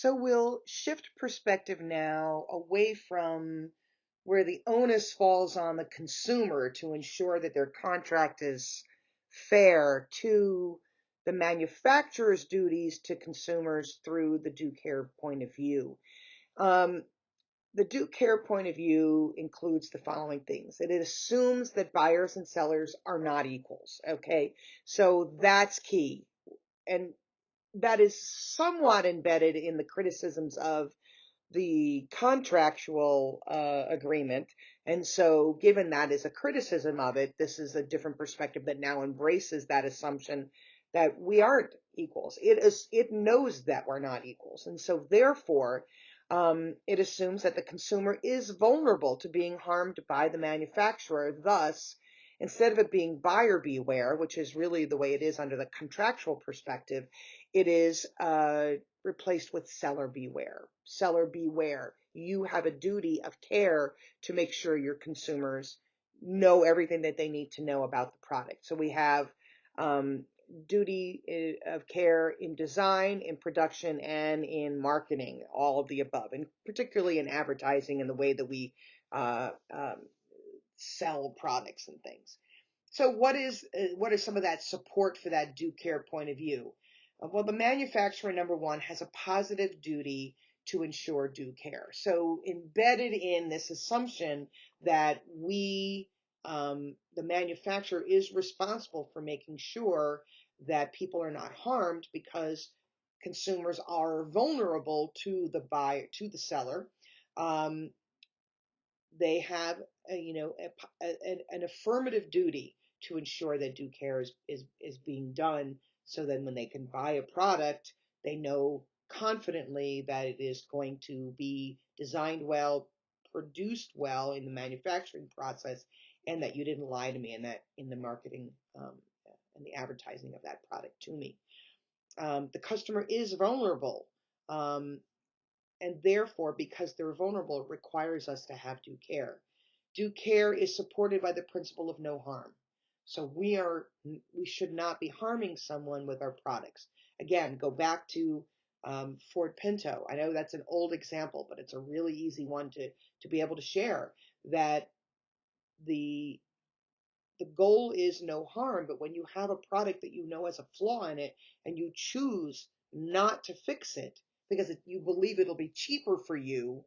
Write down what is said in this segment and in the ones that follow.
So we'll shift perspective now away from where the onus falls on the consumer to ensure that their contract is fair to the manufacturer's duties to consumers through the due care point of view. Um, the due care point of view includes the following things. It assumes that buyers and sellers are not equals. Okay. So that's key. And that is somewhat embedded in the criticisms of the contractual agreement. And so, given that is a criticism of it, this is a different perspective that now embraces that assumption that we aren't equals. It knows that we're not equals, and so therefore, it assumes that the consumer is vulnerable to being harmed by the manufacturer. Thus, instead of it being buyer beware, which is really the way it is under the contractual perspective, it is replaced with seller beware. Seller beware. You have a duty of care to make sure your consumers know everything that they need to know about the product. So we have um, duty of care in design, in production, and in marketing, all of the above, and particularly in advertising and the way that we uh, um, sell products and things. So what is some of that support for that due care point of view? Well, the manufacturer, number one, has a positive duty to ensure due care. So embedded in this assumption that the manufacturer is responsible for making sure that people are not harmed because consumers are vulnerable to the buyer, to the seller. Um, they have an affirmative duty to ensure that due care is being done, so then when they can buy a product, they know confidently that it is going to be designed well, produced well in the manufacturing process, and that you didn't lie to me in the marketing and the advertising of that product to me. The customer is vulnerable, um, and therefore, because they're vulnerable, it requires us to have due care. Due care is supported by the principle of no harm. So we should not be harming someone with our products. Again, go back to Ford Pinto. I know that's an old example, but it's a really easy one to be able to share. That the the goal is no harm, but when you have a product that you know has a flaw in it and you choose not to fix it because you believe it'll be cheaper for you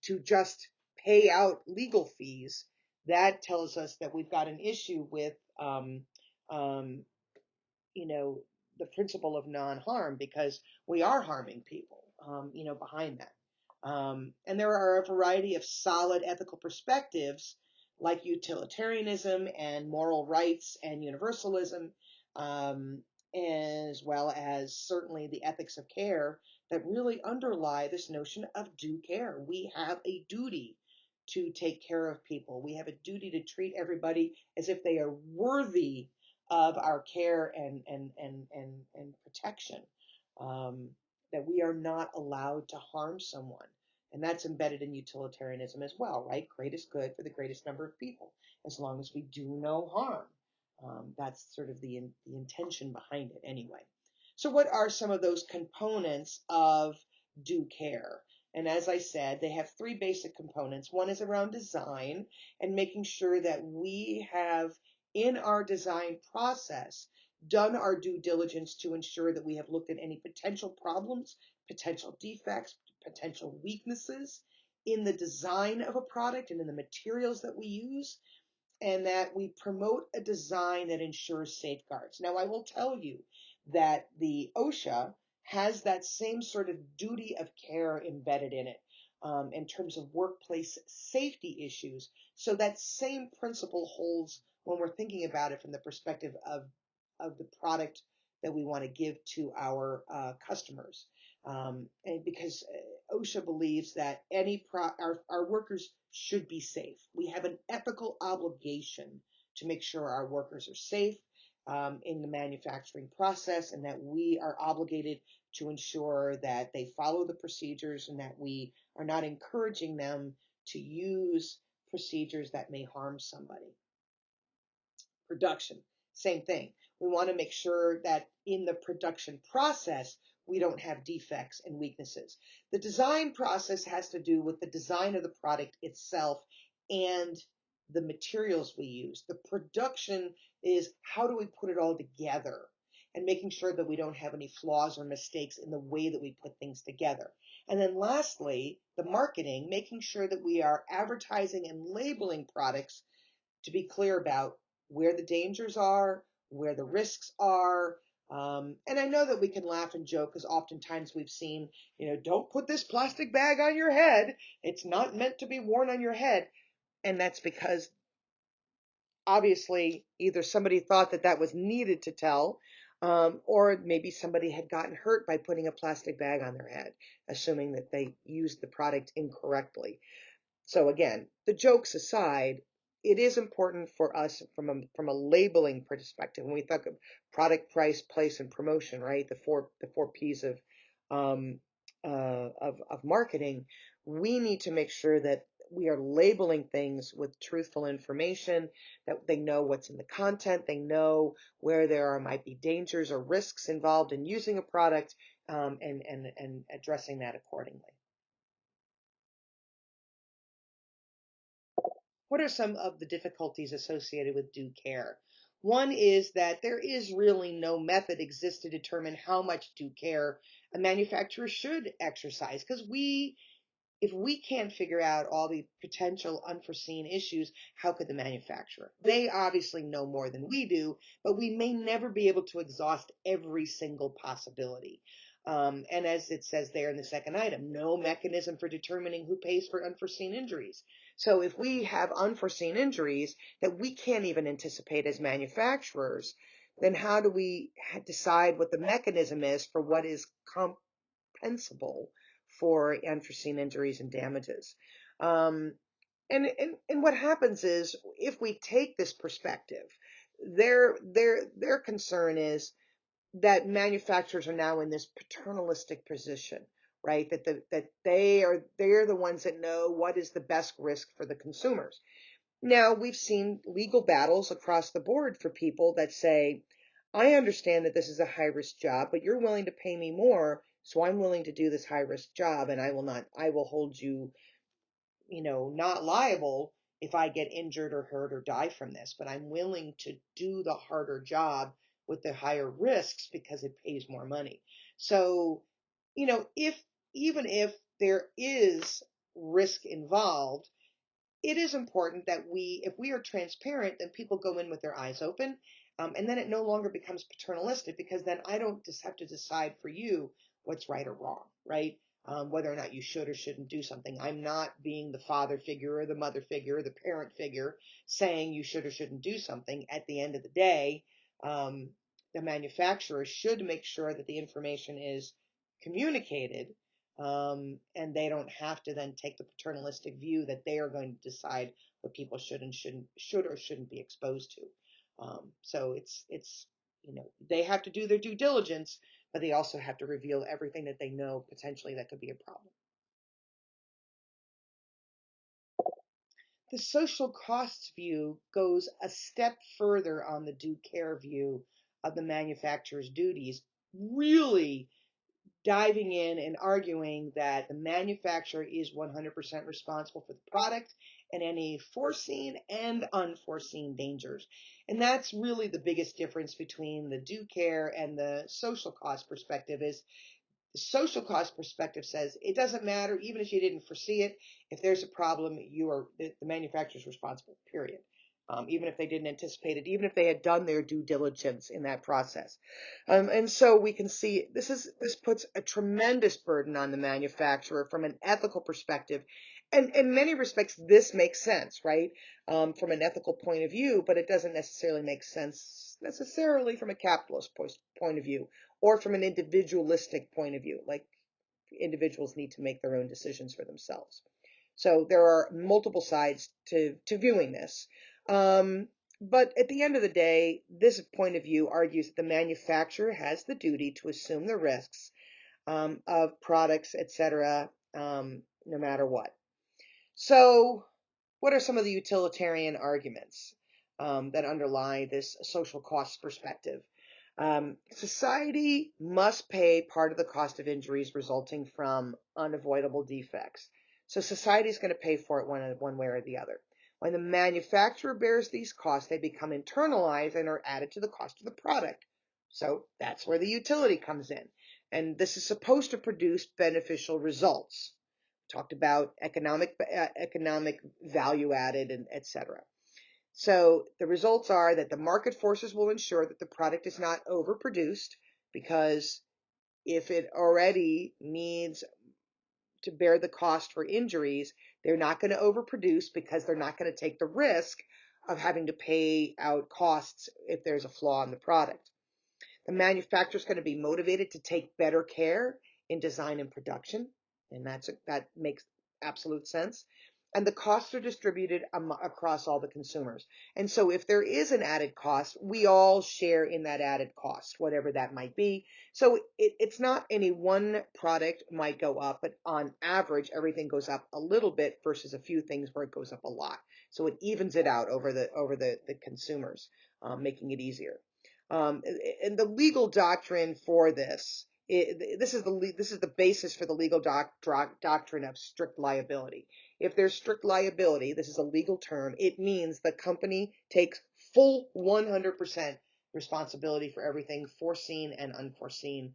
to just pay out legal fees, that tells us that we've got an issue with, um, you know, the principle of non-harm, because we are harming people, behind that. And there are a variety of solid ethical perspectives like utilitarianism and moral rights and universalism, um, as well as certainly the ethics of care that really underlie this notion of due care. We have a duty to take care of people. We have a duty to treat everybody as if they are worthy of our care and protection. Um, that we are not allowed to harm someone. And that's embedded in utilitarianism as well, right? Greatest good for the greatest number of people, as long as we do no harm. That's sort of the intention behind it anyway. So what are some of those components of due care? And as I said, they have three basic components. One is around design and making sure that we have in our design process done our due diligence to ensure that we have looked at any potential problems, potential defects, potential weaknesses in the design of a product and in the materials that we use, and that we promote a design that ensures safeguards. Now, I will tell you that the OSHA has that same sort of duty of care embedded in it, in terms of workplace safety issues. So that same principle holds when we're thinking about it from the perspective of the product that we want to give to our customers. And because OSHA believes that our workers should be safe. We have an ethical obligation to make sure our workers are safe in the manufacturing process, and that we are obligated to ensure that they follow the procedures and that we are not encouraging them to use procedures that may harm somebody. Production, same thing. We want to make sure that in the production process, we don't have defects and weaknesses. The design process has to do with the design of the product itself and the materials we use. The production is how do we put it all together and making sure that we don't have any flaws or mistakes in the way that we put things together. And then lastly, the marketing, making sure that we are advertising and labeling products to be clear about where the dangers are, where the risks are. And I know that we can laugh and joke because oftentimes we've seen, don't put this plastic bag on your head. It's not meant to be worn on your head. And that's because obviously either somebody thought that that was needed to tell, or maybe somebody had gotten hurt by putting a plastic bag on their head, assuming that they used the product incorrectly. So again, the jokes aside, it is important for us from a labeling perspective when we think of product, price, place, and promotion, right? The four P's um, of marketing. We need to make sure that we are labeling things with truthful information, that they know what's in the content, they know where might be dangers or risks involved in using a product, and addressing that accordingly. What are some of the difficulties associated with due care? One is that there is really no method exists to determine how much due care a manufacturer should exercise because if we can't figure out all the potential unforeseen issues, how could the manufacturer? They obviously know more than we do, but we may never be able to exhaust every single possibility. And as it says there in the second item, no mechanism for determining who pays for unforeseen injuries. So if we have unforeseen injuries that we can't even anticipate as manufacturers, then how do we decide what the mechanism is for what is compensable for unforeseen injuries and damages? Um, and what happens is if we take this perspective, their concern is that manufacturers are now in this paternalistic position, right? That they're the ones that know what is the best risk for the consumers. Now, we've seen legal battles across the board for people that say, I understand that this is a high risk job, but you're willing to pay me more, so I'm willing to do this high risk job and I will hold you, not liable if I get injured or hurt or die from this, but I'm willing to do the harder job with the higher risks because it pays more money. So, if even if there is risk involved, it is important that if we are transparent, then people go in with their eyes open. And then it no longer becomes paternalistic because then I don't just have to decide for you what's right or wrong, right? Whether or not you should or shouldn't do something. I'm not being the father figure or the mother figure or the parent figure saying you should or shouldn't do something. At the end of the day, um, the manufacturer should make sure that the information is communicated, and they don't have to then take the paternalistic view that they are going to decide what people should or shouldn't be exposed to. So it's they have to do their due diligence, but they also have to reveal everything that they know potentially that could be a problem. The social costs view goes a step further on the due care view of the manufacturer's duties, really diving in and arguing that the manufacturer is 100% responsible for the product and any foreseen and unforeseen dangers. And that's really the biggest difference between the due care and the social cost perspective is the social cost perspective says it doesn't matter, even if you didn't foresee it. If there's a problem, the manufacturer's responsible, period. Even if they didn't anticipate it, even if they had done their due diligence in that process. And so we can see this puts a tremendous burden on the manufacturer from an ethical perspective. And in many respects, this makes sense, right? From an ethical point of view, but it doesn't necessarily make sense necessarily from a capitalist point of view or from an individualistic point of view, like individuals need to make their own decisions for themselves. So there are multiple sides to viewing this. But at the end of the day, this point of view argues that the manufacturer has the duty to assume the risks of products, etc., no matter what. So, what are some of the utilitarian arguments that underlie this social cost perspective? Society must pay part of the cost of injuries resulting from unavoidable defects. So society is going to pay for it one way or the other. When the manufacturer bears these costs, they become internalized and are added to the cost of the product. So that's where the utility comes in. And this is supposed to produce beneficial results. Talked about economic value added, and etc. So the results are that the market forces will ensure that the product is not overproduced, because if it already needs to bear the cost for injuries, they're not going to overproduce because they're not going to take the risk of having to pay out costs if there's a flaw in the product. The manufacturer is going to be motivated to take better care in design and production, and that makes absolute sense. And the costs are distributed across all the consumers. And so if there is an added cost, we all share in that added cost, whatever that might be. So it's not any one product might go up, but on average, everything goes up a little bit versus a few things where it goes up a lot. So it evens it out over the consumers, making it easier. And the legal doctrine for this is the basis for the legal doctrine of strict liability. If there's strict liability, this is a legal term, it means the company takes full 100% responsibility for everything foreseen and unforeseen,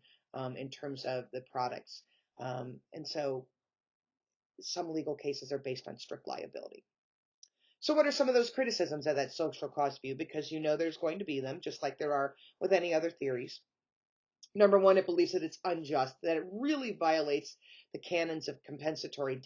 in terms of the products. And so some legal cases are based on strict liability. So what are some of those criticisms of that social cost view? Because there's going to be them, just like there are with any other theories. Number one, it believes that it's unjust, that it really violates the canons of compensatory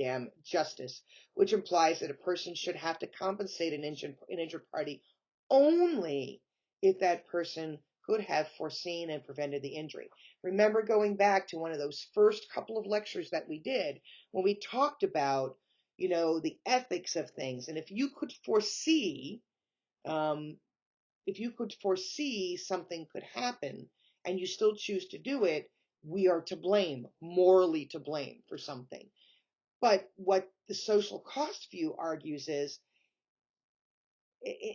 justice, which implies that a person should have to compensate an injured party only if that person could have foreseen and prevented the injury. Remember going back to one of those first couple of lectures that we did when we talked about, the ethics of things. And um, if you could foresee something could happen and you still choose to do it, we are to blame, morally to blame for something. But what the social cost view argues is,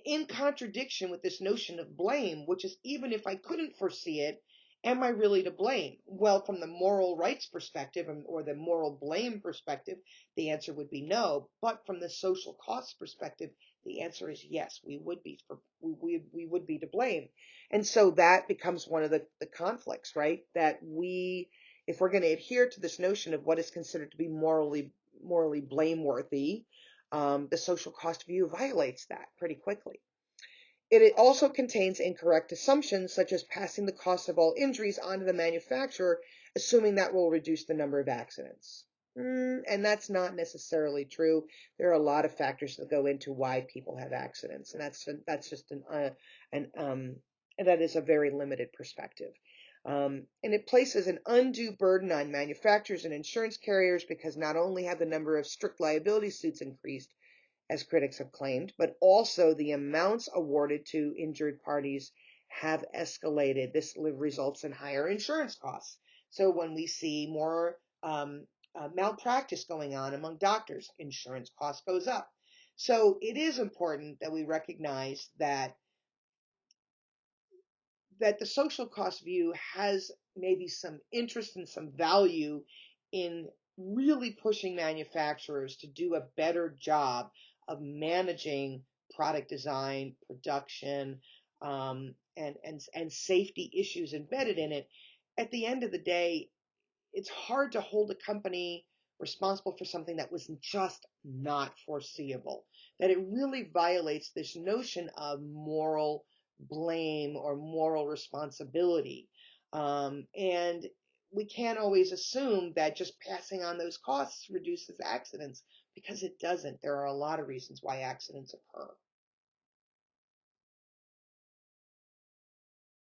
in contradiction with this notion of blame, which is, even if I couldn't foresee it, am I really to blame? Well, from the moral rights perspective, or the moral blame perspective, the answer would be no. But from the social cost perspective, the answer is yes. We would be to blame. And so that becomes one of the conflicts, right? That if we're going to adhere to this notion of what is considered to be morally blameworthy, the social cost view violates that pretty quickly. It also contains incorrect assumptions, such as passing the cost of all injuries onto the manufacturer, assuming that will reduce the number of accidents. And that's not necessarily true. There are a lot of factors that go into why people have accidents, and that's just and that is a very limited perspective. And it places an undue burden on manufacturers and insurance carriers, because not only have the number of strict liability suits increased, as critics have claimed, but also the amounts awarded to injured parties have escalated. This results in higher insurance costs. So when we see more malpractice going on among doctors, insurance cost goes up. So it is important that we recognize that the social cost view has maybe some interest and some value in really pushing manufacturers to do a better job of managing product design, production, and safety issues embedded in it. At the end of the day, it's hard to hold a company responsible for something that was just not foreseeable. That it really violates this notion of moral blame or moral responsibility. And we can't always assume that just passing on those costs reduces accidents, because it doesn't. There are a lot of reasons why accidents occur.